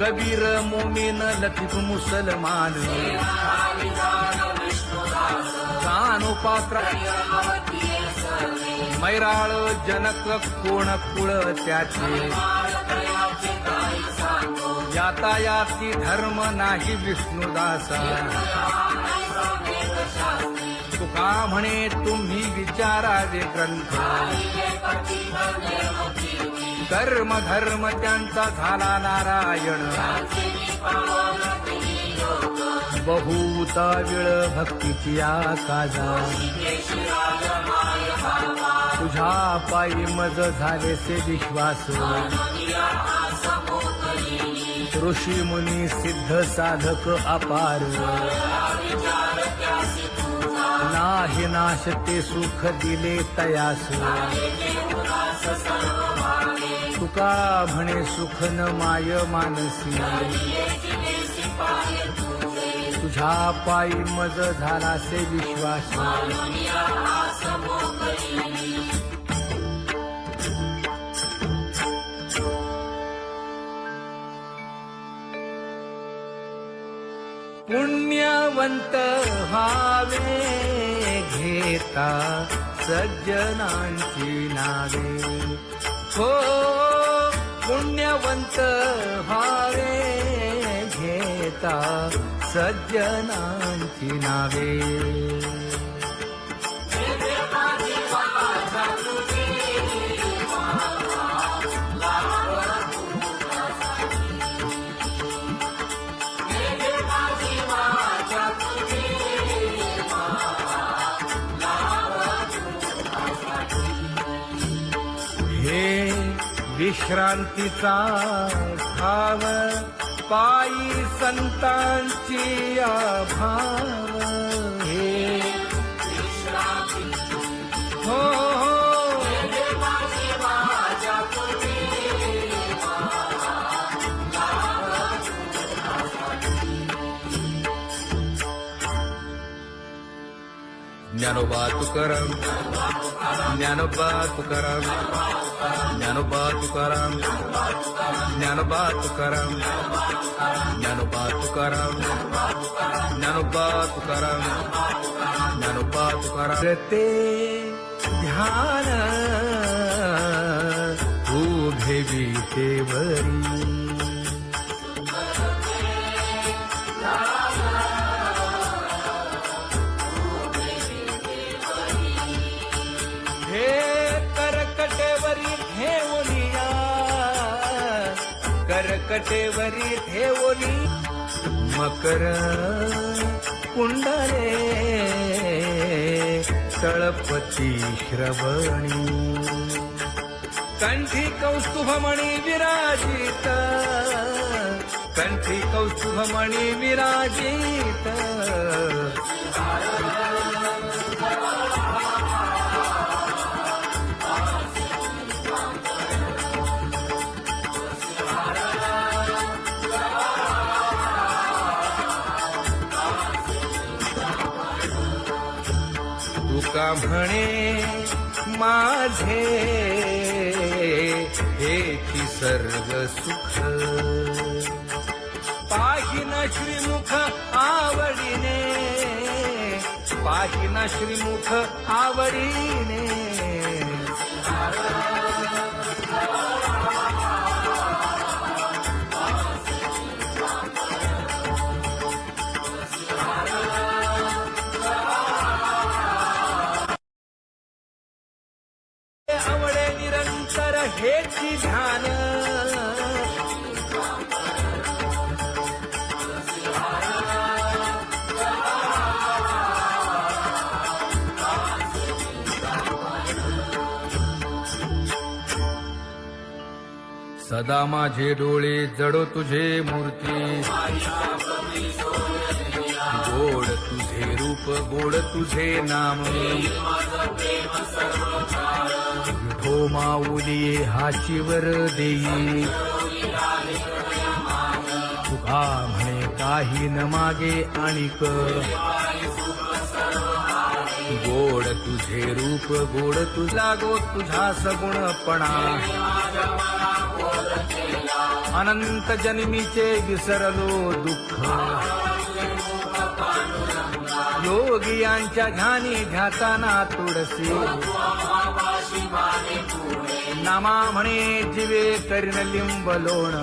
कबीर मोमीन लतीफ मुसलमान कानोपात्र मैराळ जनक कोण कुळ त्याचे यातायाती धर्म नाही विष्णुदासा तुका म्हणे तुम्ही विचारावे ग्रंथ कर्म धर्म त्यांचा झाला नारायण बहुता वेळ भक्तीची आकाजा तुझ्या पायी मज झालेसे विश्वास ऋषी मुनी सिद्ध साधक अपार नाही नाश ते सुख दिले तयास तुका म्हणे सुख न माय मानसी तुझ्या पायी मज झालासे विश्वास पुण्यवंत व्हावे घेता सज्जनांची नावे हो पुण्यवंत व्हावे घेता सज्जनांची नावे हे विश्रांतीचा भाव पायी संतांची अभाव हे हो ज्ञानोबा तुकाराम ज्ञानोबा तुकाराम ज्ञानोबा तुकाराम ज्ञानोबा तुकाराम ज्ञानोबा तुकाराम ज्ञानोबा तुकाराम ज्ञानोबा तुकाराम ते ध्यान उभे विटेवरी करकटेवरी ठेवली मकर कुंडले तळपती श्रवणी कंठी कौस्तुभमणी विराजित कंठी कौस्तुभमणी विराजित तुका म्हणे माझे हेची सर्व सुख पाहिन श्रीमुख आवडीने पाहिन श्रीमुख आवडीने आवडे निरंतर हेची ध्यान सदा माझे डोळे जडो तुझे मूर्ती गोड तुझे रूप गोड तुझे नाम विठो माऊली हाचीवर देई तुका म्हणे काही न मागे आणिक गोड तुझे रूप गोड तुझा गो तुझा सगुणपणा अनंत जन्मीचे विसरलो दुःख योगियांच्या ध्यानी ध्याताना तुळसी नामा म्हणे जीवे करीन लिंब लोण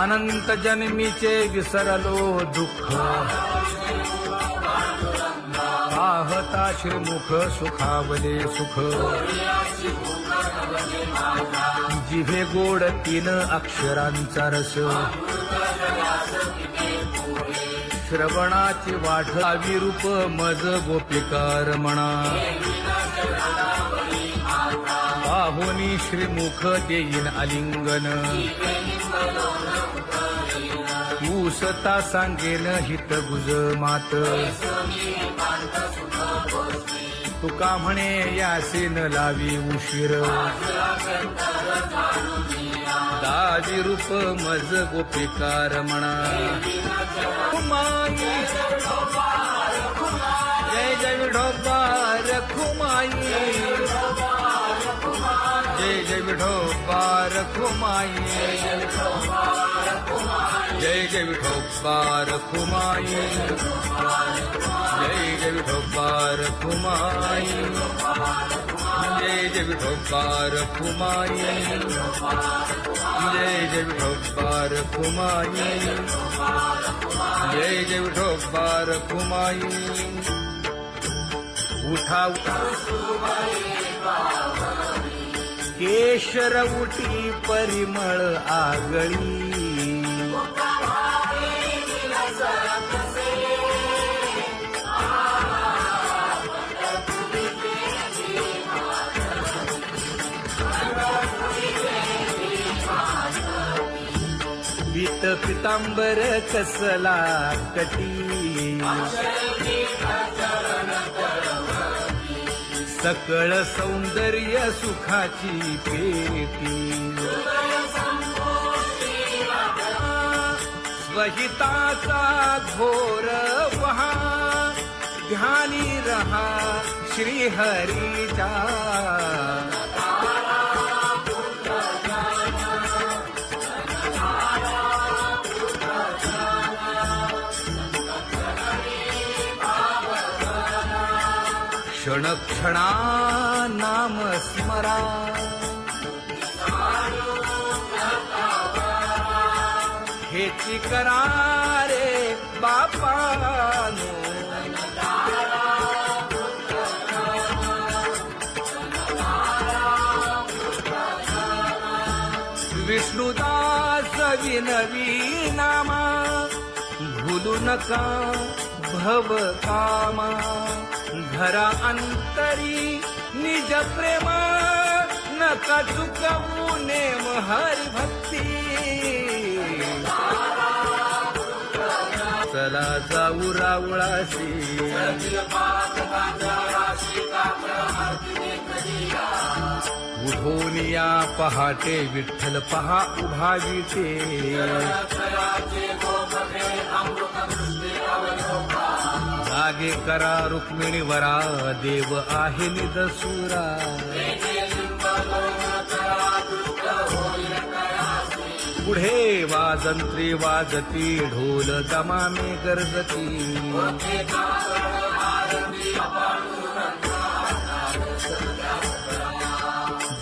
अनंत जन्मीचे विसरलो दुःख पाहता श्रीमुख सुखावले सुख जिभे गोड 3 अक्षरांचा रस श्रवणाची वाढ विरूप मज गोपिकार म्हणा पाहुनी श्रीमुख देईन आलिंगन ऊसता सांगेन हित गुज मात तुका म्हणे यासीन लावी उशीर दावी रूप मज गोपिकार म्हणा खुमाई जय जय विठोबार खुमाई जय जय विठोबार खुमाई जय जय विठोबार खुमाई जय जय विठोबार खुमाई जय जय विठोबार खुमाई जय जय विठोबार खुमाई जय जय विठोबार खुमाई उठा केशर उठी परिमळ आगळी पीत पितांबर कसला कटी सकळ सौंदर्य सुखाची पेटी स्वहिताचा घोर वहा ध्यानी रहा श्रीहरीचा क्षण क्षणा नाम स्मरा हेची करा रे बापानो विष्णुदास विनवी नामा भूलू नका भव कामा धरा अंतरी निज प्रेमा नका चुकवू नेम हरी भक्ती चला जाऊ रावळाशी उठोनिया पहाटे विठ्ठल पहा उभा विटे जागे करा रुक्मिणी वरा देव आहे निदसुरा पुढे वाजंत्री वाजती ढोल दमामे गरजती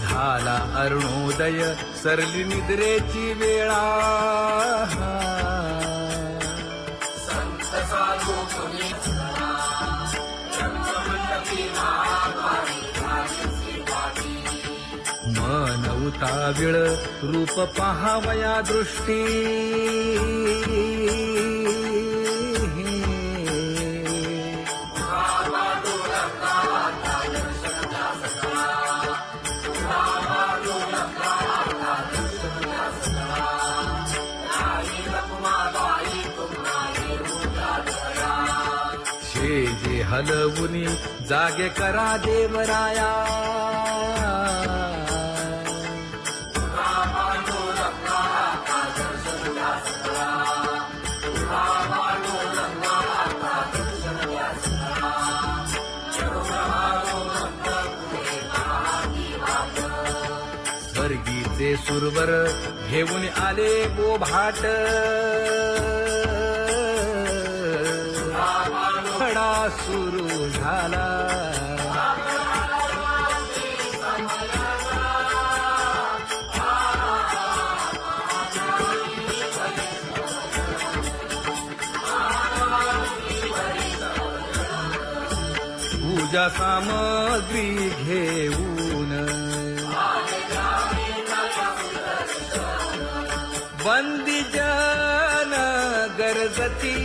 झाला अरुणोदय सरली निद्रेची वेळा मन उताविळ रूप पहावया दृष्टी जे हलवुनी जागे करा देवराया स्वर्गी ते सुरवर घेऊन आले बोभाट खडा सुरू झाला पूजा सामग्री घेऊन बंदी जन गरजती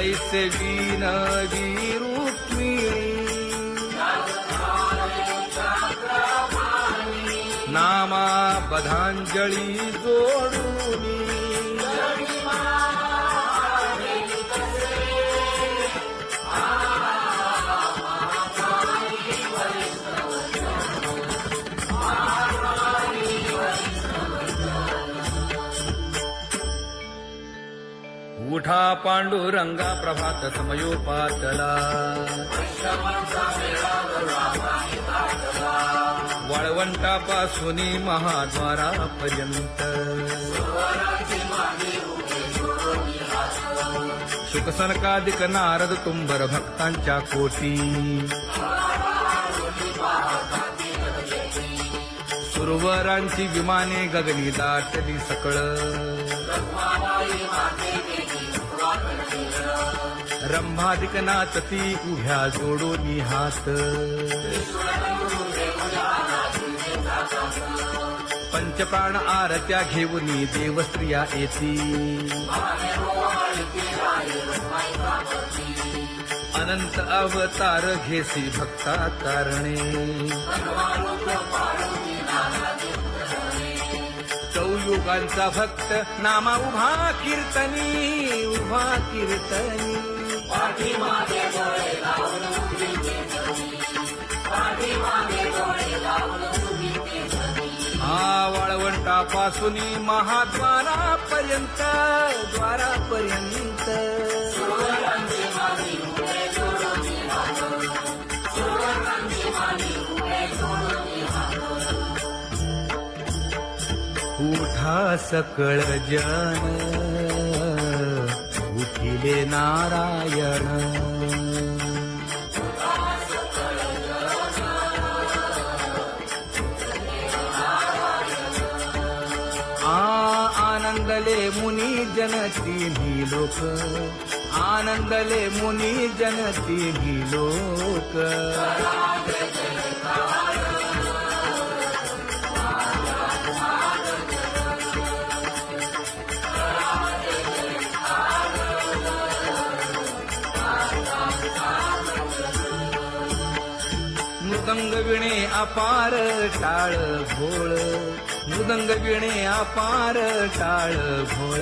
ऐसे विनवी रुक्मिणी नामा बधांजळी जोडूनी उठा पांडुरंगा प्रभात समयोपातला वाळवंटापासून महाद्वारापर्यंत शुकसनकादिक नारद तुंबर भक्तांच्या कोटी सुरवरांची विमाने गगनी दाटली सकळ रंभादिक नाचती उभ्या जोडोनी हात पंचप्राण आरत्या घेऊनी देवस्त्रिया येती अनंत अवतार घेसी भक्ता तारणे चौयुगांचा भक्त नामा उभा कीर्तनी उभा कीर्तनी वाळवंटापासून महाद्वारापर्यंत द्वारापर्यंत उठा सकळ जन उठिले नारायण आनंदले मुनी जन तिन्ही लोक आनंदले मुनी जन तिन्ही लोक मृदंग विणे अपार टाळ भोळ मृदंग विणे अपार टाळ भोळ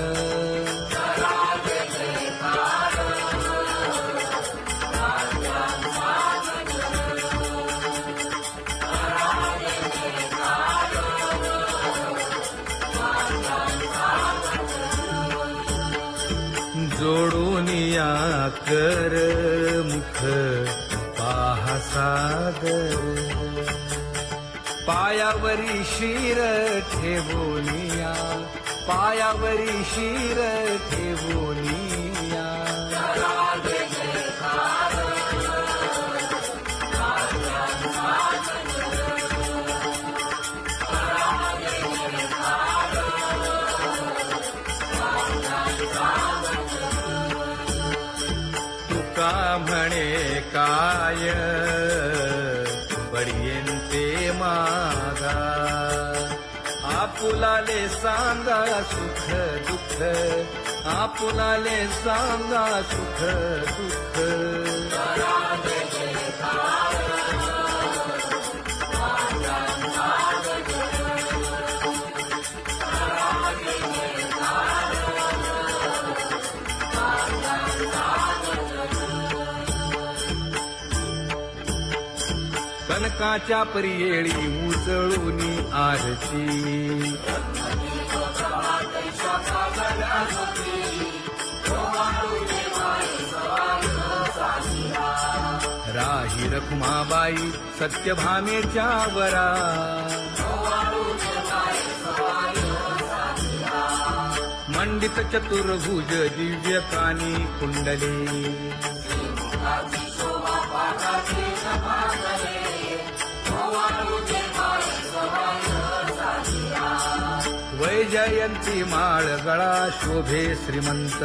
जोडूनिया कर मुख पाहा सागर पायावरी शिर ठेवोनिया पायावरी शिर ठेवोनिया तुका म्हणे काय बडियेंते मागा आपुलाले सांगा सुख दुःख आपुलाले सांगा सुख दुःख सनकाच्या परियेळी उजळूनी आरती राही रखुमाबाई सत्यभामेच्या वरा मंडित चतुर्भुज दिव्य कानी कुंडले वैजयंती माळ गळा शोभे श्रीमंत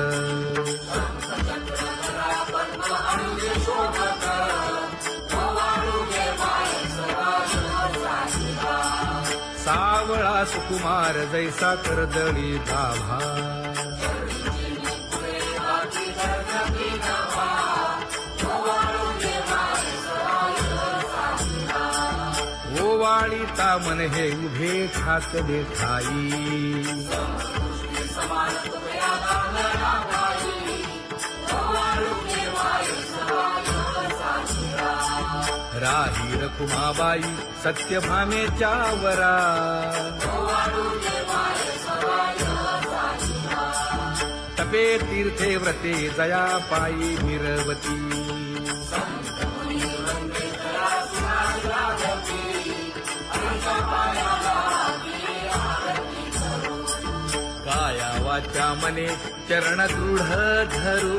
सावळा सुकुमार जैसा कर्दळी गाभा ओवाळी तामन हे उभे ठाकले ठाई राही रखुमाबाई सत्यभामेच्या वरा तपे तीर्थे व्रते जया पायी मिरवती काया वाचा मने चरण दृढ धरू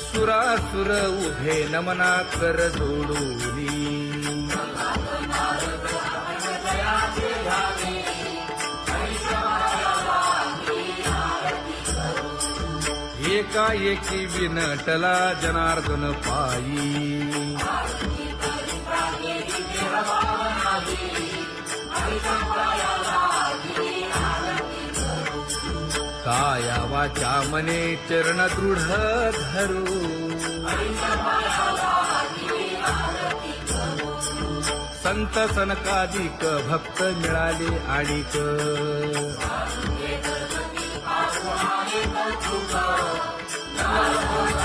सुरासुर उभे नमना कर जोडूनी एकाएकी विनटला जनार्दन पायी काया वाचा मने चरण दृढ धरू संत सनकादिक भक्त मिळाले आणिक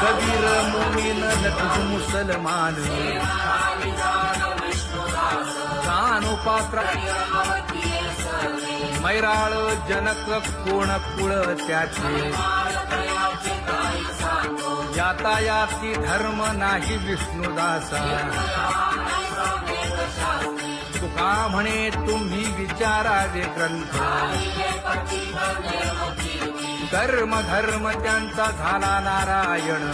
कबीर मुमीन लटुक मुसलमान कानोपात्र मैराळ जनक कोण कुळ त्याचे यातायाती धर्म नाही विष्णुदासा तुका म्हणे तुम्ही विचारावे ग्रंथ कर्म धर्म त्यांचा झाला नारायण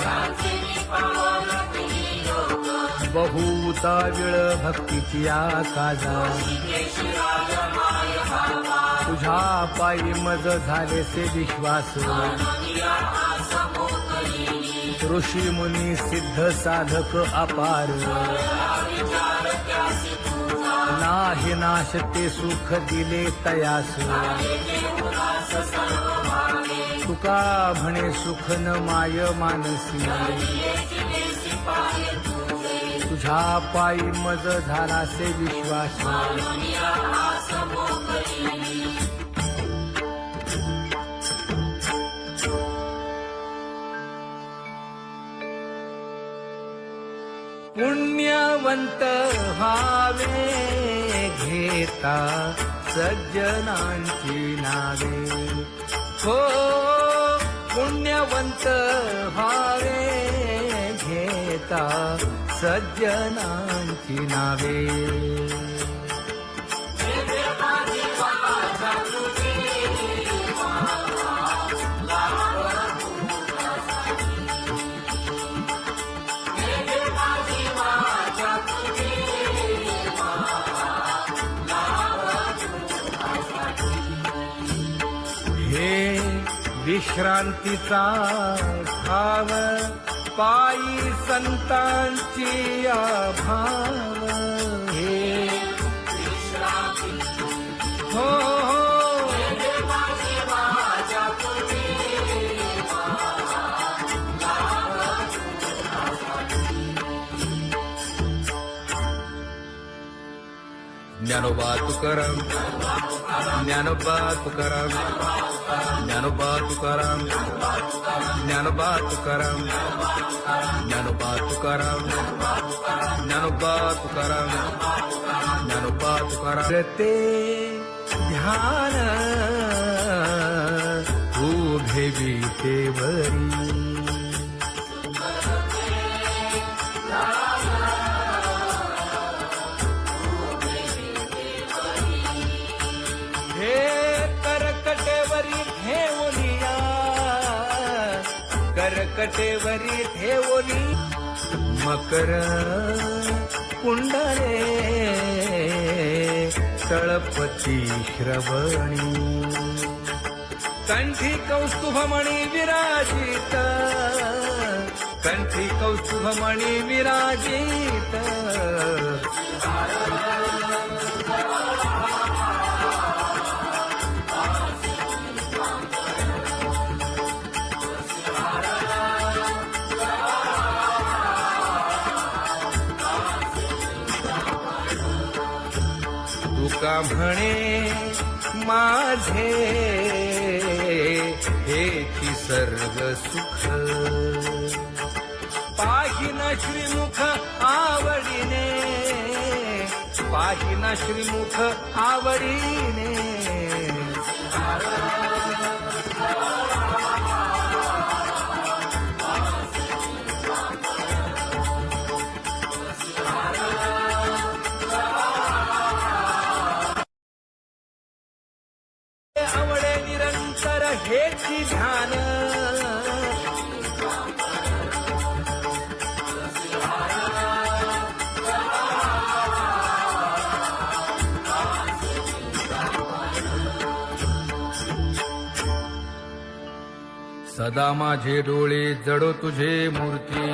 बहुता वेळ भक्तीची आकाजा तुझ्या पायी मज झाले से विश्वास ऋषी मुनी सिद्ध साधक अपार नाही नाश ते सुख दिले तयास तुका म्हणे सुख न माय मानसी तुझ्या पायी मज झाला से विश्वास पुण्यवंत व्हावे घेता सज्जनांची नावे हो पुण्यवंत व्हावे घेता सज्जनांची नावे विश्रांतीचा ठाव पायी संतांची भाव हे हो ज्ञानोबा तुकाराम, ज्ञानोबा तुकाराम, ज्ञानोबा तुकाराम, ज्ञानोबा तुकाराम, ज्ञानोबा तुकाराम, ज्ञानोबा तुकाराम, ज्ञानोबा तुकाराम. ते ध्यान उभे विटेवरी, हे करकटेवरी ठेवलिया, करकटेवरी ठेवली मकर कुंडले तळपती श्रवणी, कंठी कौस्तुभमणी विराजित, कंठी कौस्तुभमणी विराजित. तुका म्हणे माझे हेची सर्व सुख, पाहिना श्रीमुख आवडीने, पाहिना श्रीमुख आवडीने. आवडे निरंतर हेची ध्यान, सदा माझे डोळे जडो तुझे मूर्ती,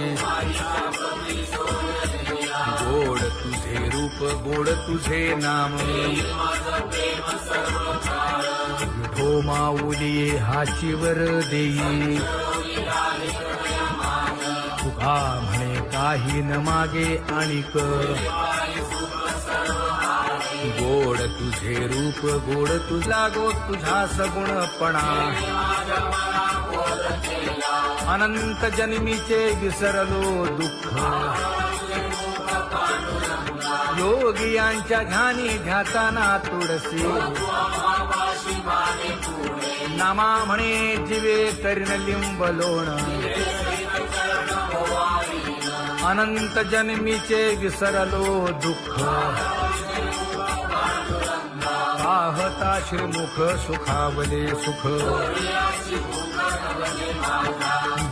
गोड तुझे रूप गोड तुझे नाम. विठो माऊली हाचीवर देई, तुका म्हणे काही न मागे आणिक. गोड तुझे रूप गोड तुझा गो तुझा सगुणपणा, अनंत जन्मीचे विसरलो दुःख. योगियांच्या ध्यानी ध्याताना तुळसी, नामा म्हणे जीवे करीन लिंब लोण. अनंत जन्मीचे विसरलो दुःख, पाहता श्रीमुख सुखावले सुख.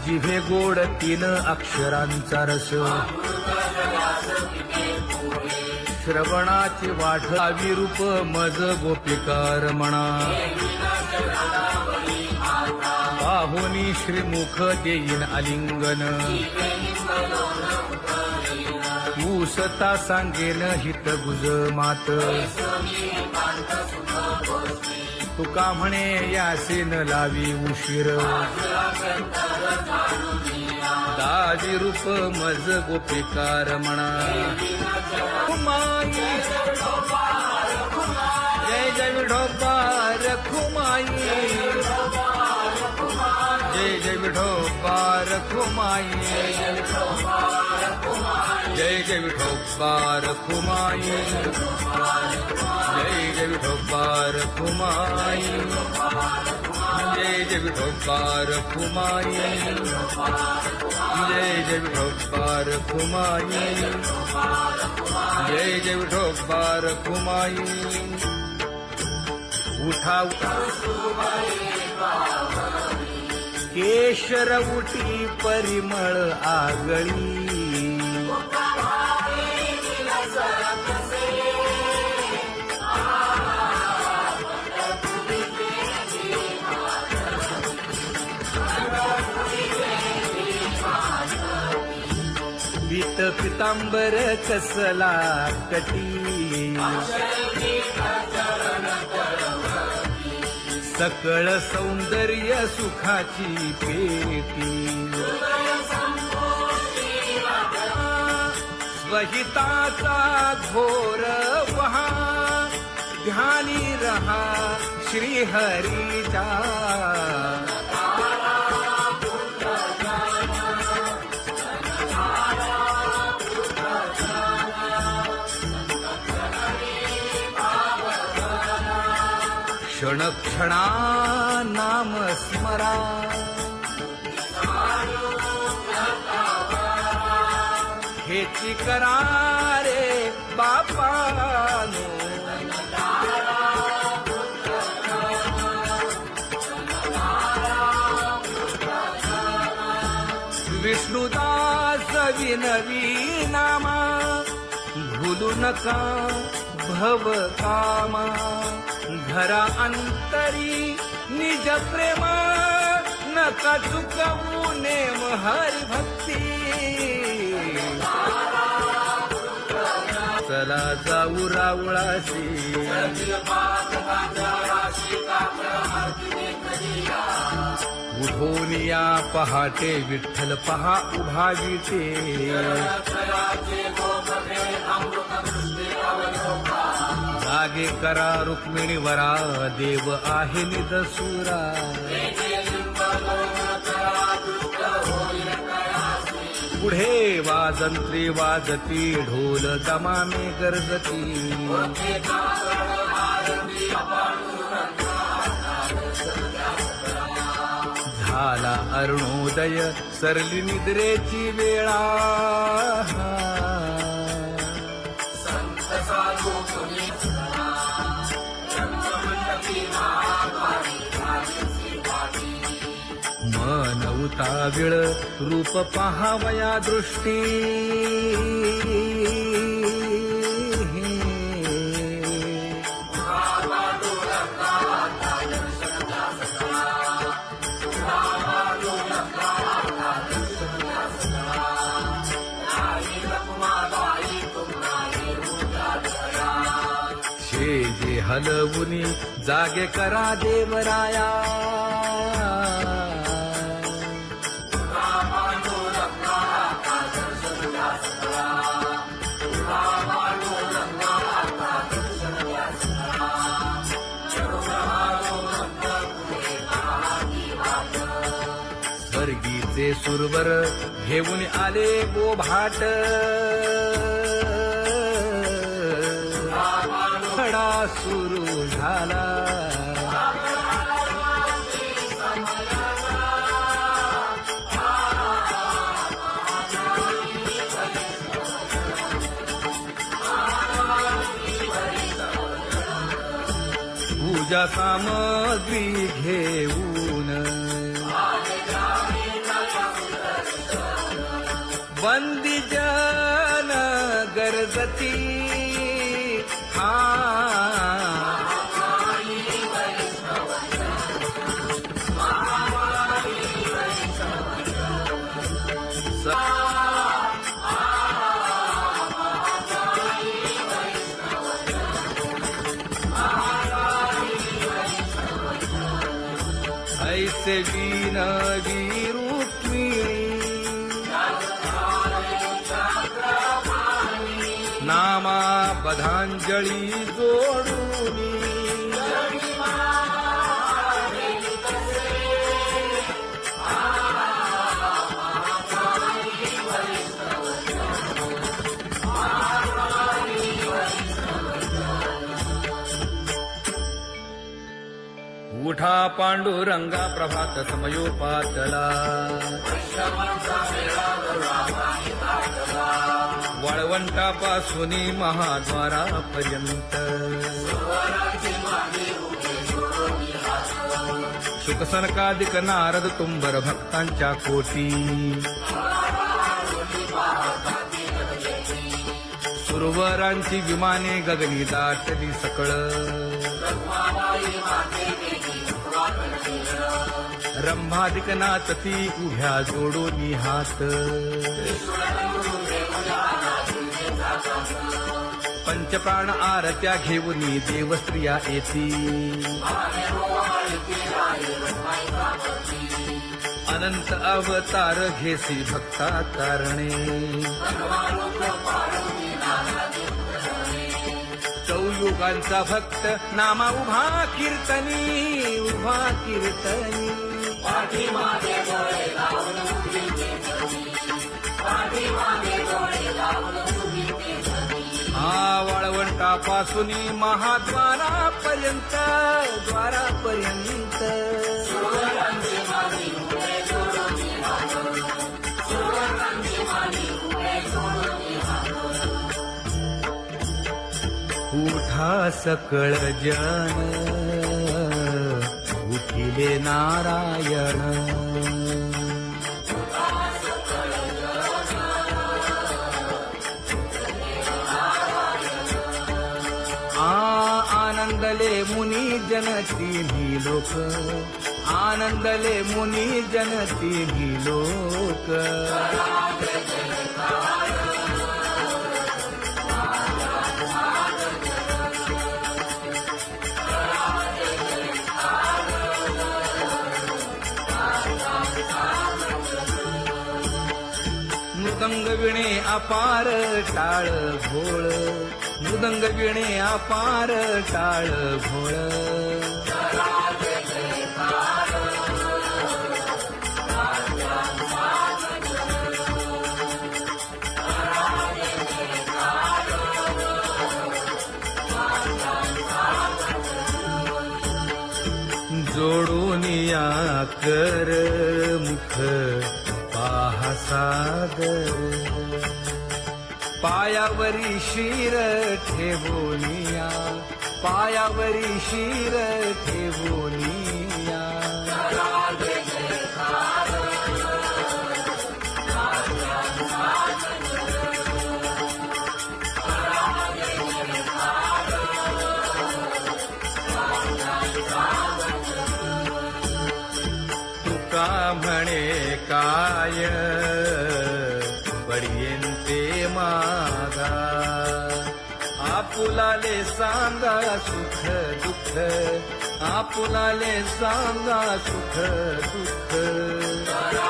जिभे गोड 3 अक्षरांचा रस, श्रवणाची वाट विरूप मज गोपिकार म्हणा. पाहुनी श्रीमुख देईन आलिंगन, ऊसता सांगेन हित गुज मात. तुका म्हणे यासे न लावी उशीर, दाजी रूप मज गोपिकार म्हणा. खुमाई जय जय विठोबा रखुमाई, जय जय विठोबा रखुमाई, जय जय विठोबा रखुमाई, जय जय विठोबा रखुमाई, जय जय विठोबा रखुमाई, जय जय विठोबा रखुमाई, जय जय विठोबा रखुमाई. उठा केशर उटी परिमळ आगळी, पीत पितांबर कसला कटी, सकळ सौंदर्य सुखाची पेटी. स्वहिताचा घोर वहा ध्यानी रहा श्री हरीचा. क्षण क्षणा नाम स्मरा. हेची करा रे बापानो. विष्णुदास विनवी नामा. भूलू नका भव कामा. घरा अंतरी निज प्रेम. नका चुकवू नेम हरी भक्ती. चला जाऊ रावळाशी. उठून या पहाटे विठ्ठल पहा उभा विटे. जागे करा रुक्मिणी वरा. देव आहे निदसुरा. पुढे वाजंत्री वाजती. ढोल दमामे गरजती. झाला अरुणोदय सरली निद्रेची वेळा. मन उताविळ रूप पहावया दृष्टी. शेजे हलवुनी जागे करा देवराया. स्वर्गीचे सुरवर घेऊन आले गोभाट. खडा सुरू झाला. पूजा सामग्री घेऊन. बंदी जन गरजती. ऐसे विनवी रुक्मिणी. नामा बधांजळी जोडूनी. उठा पांडुरंगा प्रभात समयोपातला. वाळवंटापासून महाद्वारापर्यंत. शुकसनकादिक नारद तुंबर भक्तांच्या कोटी. सुरवरांची विमाने गगनी दाटली सकळ. रंभादिक नाचती उभ्या जोडोनी हात. पंचप्राण आरत्या घेऊनी देवस्त्रिया येती. अनंत अवतार घेसी भक्ता कारणे. युगांचा भक्त नामा उभा कीर्तनी उभा कीर्तनी पाठीमागे डोळे लावून उभी ते जगी, पाठीमागे डोळे लावून उभी ते जगी. वाळवंटापासून महाद्वारापर्यंत द्वारापर्यंत सुवर्णांची माली उभे जोडून हात, सुवर्णांची माली उभे जोडून हात. उठा सकळ जन उठिले नारायण आनंदले मुनी जन तिन्ही लोक आनंदले मुनी जन तिन्ही लोक मृदंग विणे अपार टाळ भोळ मृदंग विणे अपार टाळ भोळ जोडून या कर मुख पाहा सागर पायावरी शिर ठेवोनिया पायावरी शिर ठेवोनिया तुका म्हणे काय बडियेंते मागा आपुलाले सांगा सुख दुःख आपुलाले सांगा सुख दुःख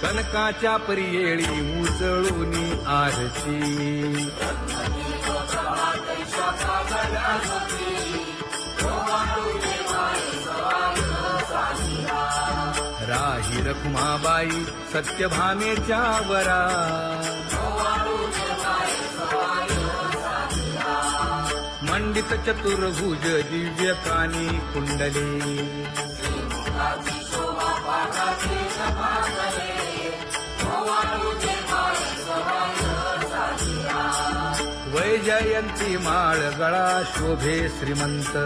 कनकाच्या परियेळी उजळून आरती राही रखुमाबाई सत्यभामेच्या वरा मंडित चतुर्भुज दिव्य कानी कुंडली वैजयंती माळ गळा शोभे श्रीमंत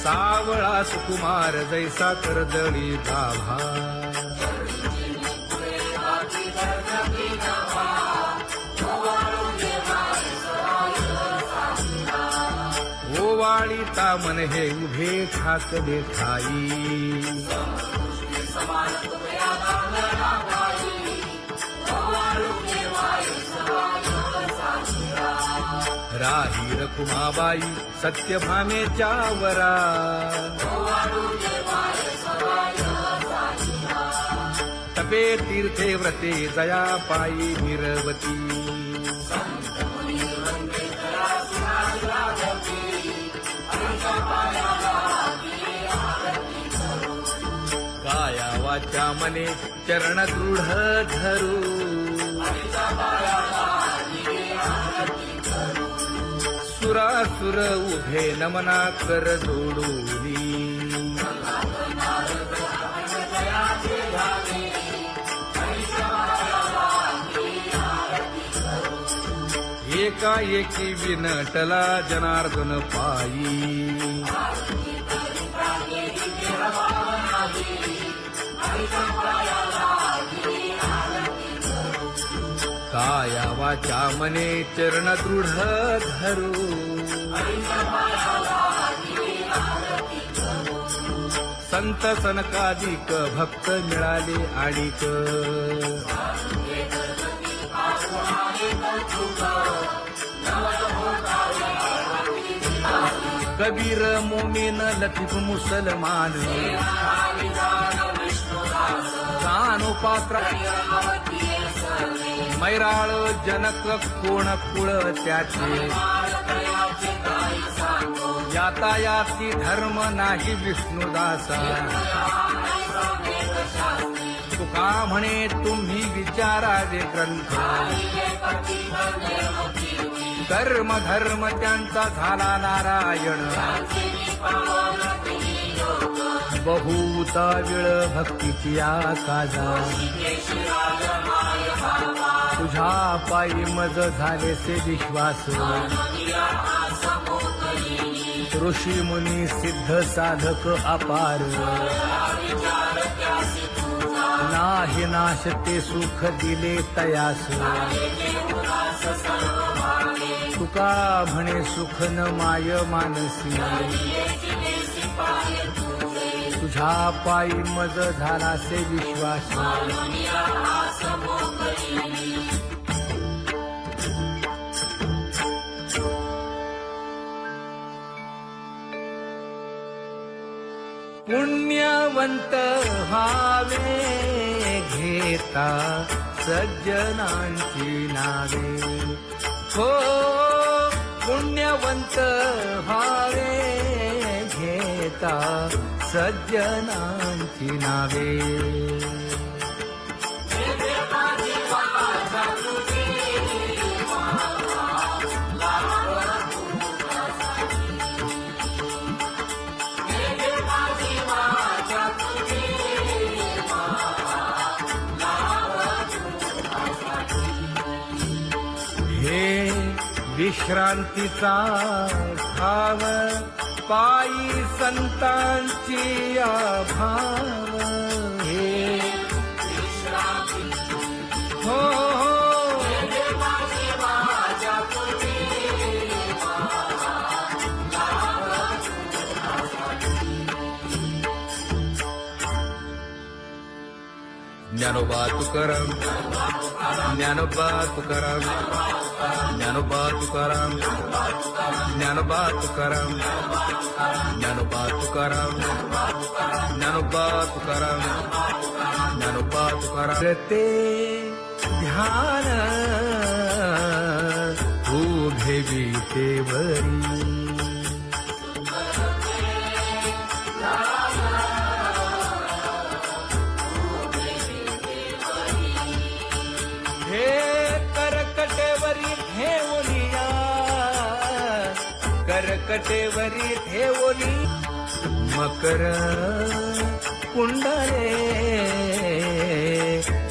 सावळा सुकुमार जैसा करदळी गाभा ओवाळीता मन हे उभे ठाकले ठाई राही रखुमाबाई सत्यभामेच्या वरा तपे तीर्थे व्रते जया पायी निरवती काया वाचा मने चरण दृढ धरू सुरासुर उभे नमना कर जोडूनी एकाएकी विनटला जनार्दन पायी काया वाचा मने चरण दृढ धरू संत सनकादिक भक्त मिळाले आणिक कबीर मोमीन लतीफ मुसलमान जानो पात्र मैराळ जनक कोण कुळ त्याचे यातायाती धर्म नाही विष्णुदासा तुका म्हणे तुम्ही विचारावे ग्रंथ कर्म धर्म त्यांचा झाला नारायण बहुता वेळ भक्तीची आकाजा तुझ्या पायी मज झाले से विश्वास ऋषी मुनी सिद्ध साधक अपार नाही नाश ते सुख दिले तयास तुका म्हणे सुख न माय मानसी तुझ्या पायी मज झाला से विश्वास पुण्यवंत व्हावे घेता सज्जनांची नावे हो पुण्यवंत व्हावे घेता सज्जनांची नावे हे विश्रांतीचा ठाव पायी संतांची भाव हे हो ज्ञानोबा तुकाराम ज्ञानोबा तुकाराम ज्ञानोबा तुकाराम ज्ञानोबा तुकाराम ज्ञानोबा तुकाराम ज्ञानोबा तुकाराम ज्ञानोबा तुकाराम ते ध्यान उभे विटेवरी करकटेवरी ठेवली मकर कुंडले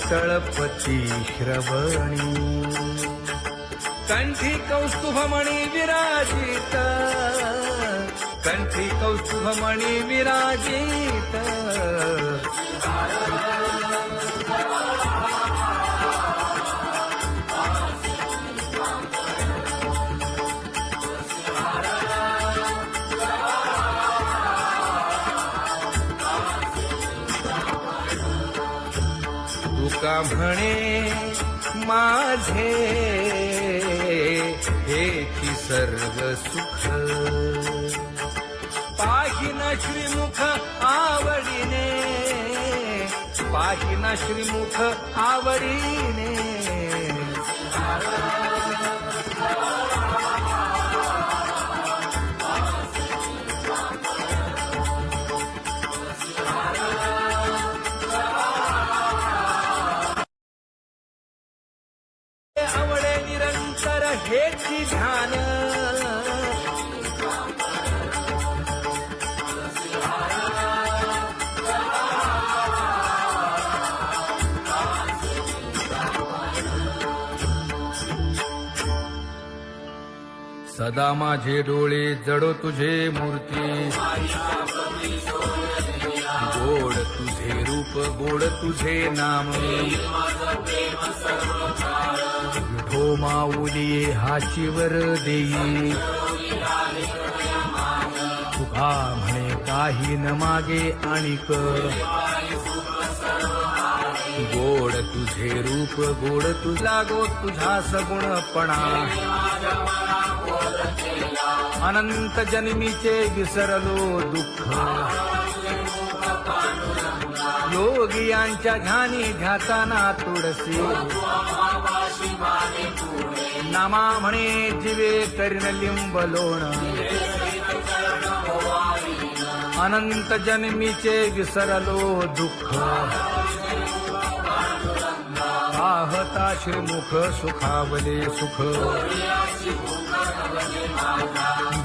तळपती श्रवणी कंठी कौस्तुभमणी विराजित कंठी कौस्तुभमणी विराजित तुका म्हणे माझे हेची सर्व सुख पाहिना श्रीमुख आवडीने पाहिना श्रीमुख आवडीने आवडे निरंतर हेची ध्यान सदा माझे डोळे जडो तुझे मूर्ती गोड तुझे रूप गोड तुझे नाम विठो माऊली हाचीवर देई तुका म्हणे काय काही न मागे आणिक गोड तुझे रूप गोड तुझा गो तुझा सगुणपणा अनंत जन्मीचे विसरलो दुःख योगियांच्या ध्यानी ध्याताना तुळसी नामा म्हणे जीवे करीन लिंबलोण अनंत जन्मीचे विसरलो दुःख पाहता श्रीमुख सुखावले सुख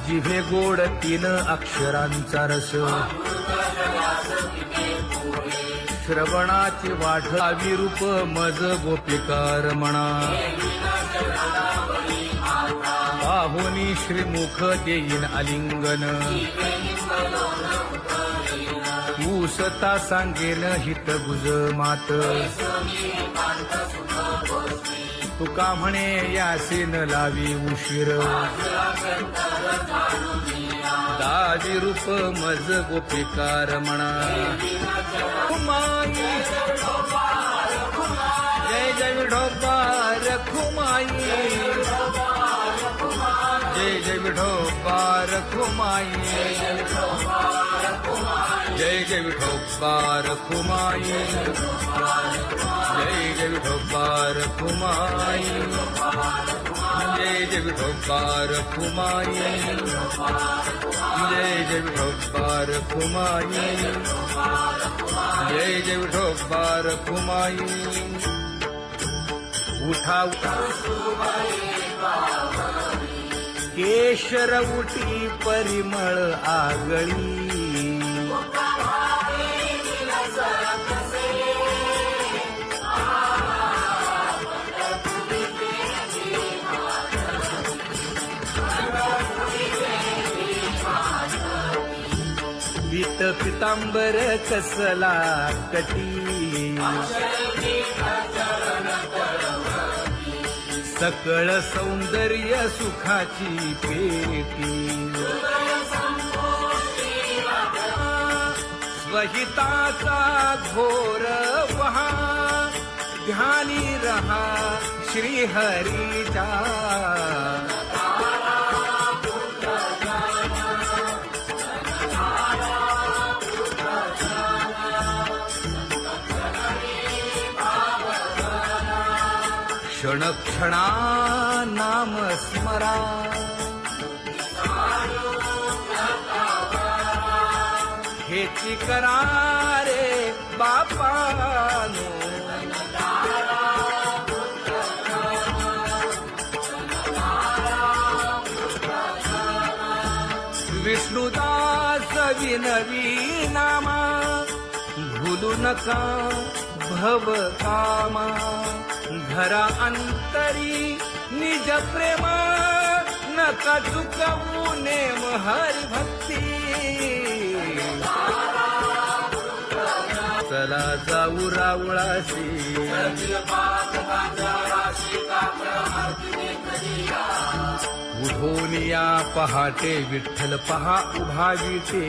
जिभे गोड 3 अक्षरांचा रस श्रवणाची वाट विरूप मज गोपिकार म्हणा पाहुनी श्रीमुख देईन आलिंगन ऊसता सांगेन हित गुज मात तुका म्हणे यासीन लावी उशीर दाजी रूप मज गोपिकार म्हणा खुमाई जय जय विठोबार खुमाई जय जय विठोबार खुमाई जय जय विठोबार खुमाई जय जय विठोबार खुमाई जय जय विठोबार खुमाई जय जय विठोबार खुमाई जय जय विठोबार खुमाई उठा केशर उठी परिमळ आगळी पीत पितांबर कसला कटी सकळ सौंदर्य सुखाची पेटी स्वहिताचा घोर वहा ध्यानी रहा श्रीहरीचा क्षण क्षणा नाम स्मरा हेची करा रे बापानो विष्णुदास विनवी नामा भूलू नका भव कामा घरा अंतरी निज प्रेम नका चुकवू नेम हरी भक्ती चला जाऊ रावळाशी उठून या पहाटे विठ्ठल पहा उभा विटे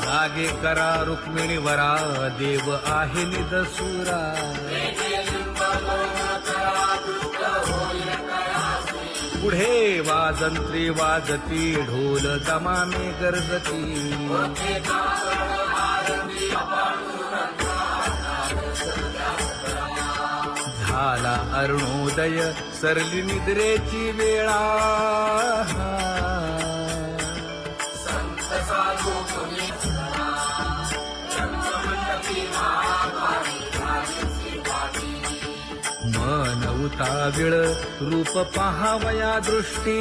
जागे करा रुक्मिणी वरा देव आहे निदसुरा पुढे वाजंत्री वाजती ढोल दमामे गरजती झाला अरुणोदय सरली निद्रेची वेळा मन उताविळ रूप पहावया दृष्टी